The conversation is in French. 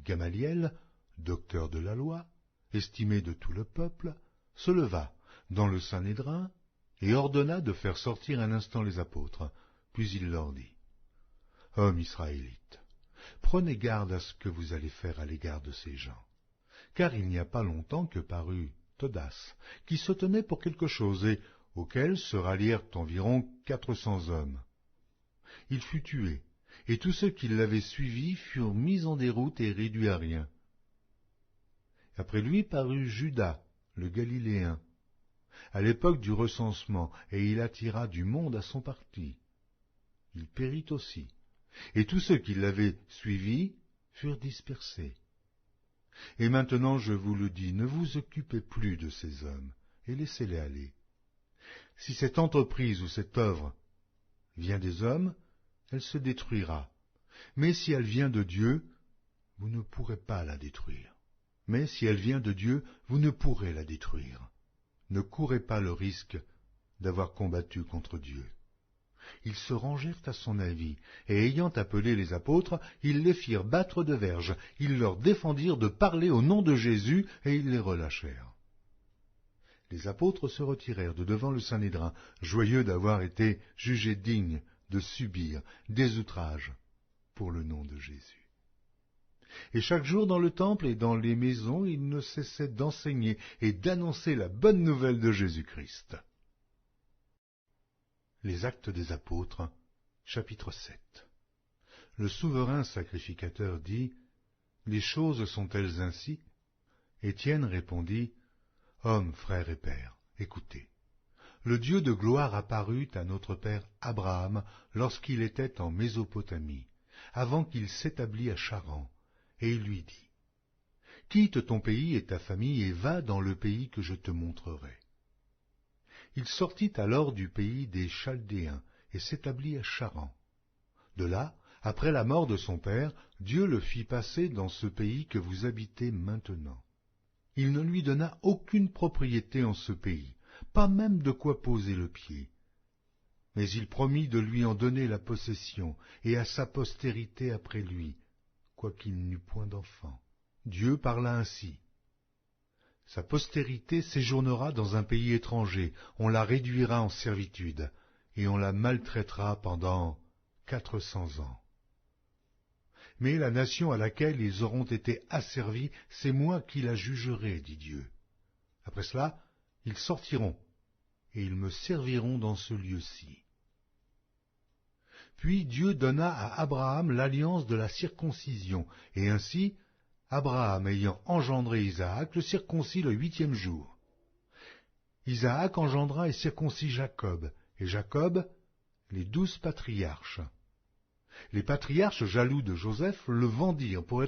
Gamaliel, docteur de la loi, estimé de tout le peuple, se leva dans le Sanhédrin et ordonna de faire sortir un instant les apôtres. Puis il leur dit: « Hommes israélites, prenez garde à ce que vous allez faire à l'égard de ces gens, car il n'y a pas longtemps que parut Theudas, qui se tenait pour quelque chose et auquel se rallièrent environ 400 hommes. Il fut tué, et tous ceux qui l'avaient suivi furent mis en déroute et réduits à rien. Après lui parut Judas, le Galiléen, à l'époque du recensement, et il attira du monde à son parti. Il périt aussi, et tous ceux qui l'avaient suivi furent dispersés. Et maintenant je vous le dis, ne vous occupez plus de ces hommes, et laissez-les aller. Si cette entreprise ou cette œuvre vient des hommes, elle se détruira. Mais si elle vient de Dieu, vous ne pourrez pas la détruire. Mais si elle vient de Dieu, vous ne pourrez la détruire. Ne courez pas le risque d'avoir combattu contre Dieu. » Ils se rangèrent à son avis, et ayant appelé les apôtres, ils les firent battre de verges. Ils leur défendirent de parler au nom de Jésus, et ils les relâchèrent. Les apôtres se retirèrent de devant le Sanhédrin, joyeux d'avoir été jugés dignes de subir des outrages pour le nom de Jésus. Et chaque jour dans le temple et dans les maisons, ils ne cessaient d'enseigner et d'annoncer la bonne nouvelle de Jésus-Christ. Les Actes des Apôtres, chapitre 7. Le souverain sacrificateur dit: « Les choses sont-elles ainsi ?» Étienne répondit: « Hommes, frères et pères, écoutez. Le Dieu de gloire apparut à notre père Abraham lorsqu'il était en Mésopotamie, avant qu'il s'établît à Charan, et il lui dit: « Quitte ton pays et ta famille et va dans le pays que je te montrerai. » Il sortit alors du pays des Chaldéens et s'établit à Charan. De là, après la mort de son père, Dieu le fit passer dans ce pays que vous habitez maintenant. Il ne lui donna aucune propriété en ce pays, pas même de quoi poser le pied. Mais il promit de lui en donner la possession, et à sa postérité après lui, quoiqu'il n'eût point d'enfant. Dieu parla ainsi: « Sa postérité séjournera dans un pays étranger, on la réduira en servitude, et on la maltraitera pendant 400 ans. Mais la nation à laquelle ils auront été asservis, c'est moi qui la jugerai, dit Dieu. Après cela, ils sortiront, et ils me serviront dans ce lieu-ci. » Puis Dieu donna à Abraham l'alliance de la circoncision, et ainsi, Abraham ayant engendré Isaac, le circoncit le 8e jour. Isaac engendra et circoncit Jacob, et Jacob les 12 patriarches. Les patriarches, jaloux de Joseph, le vendirent pour être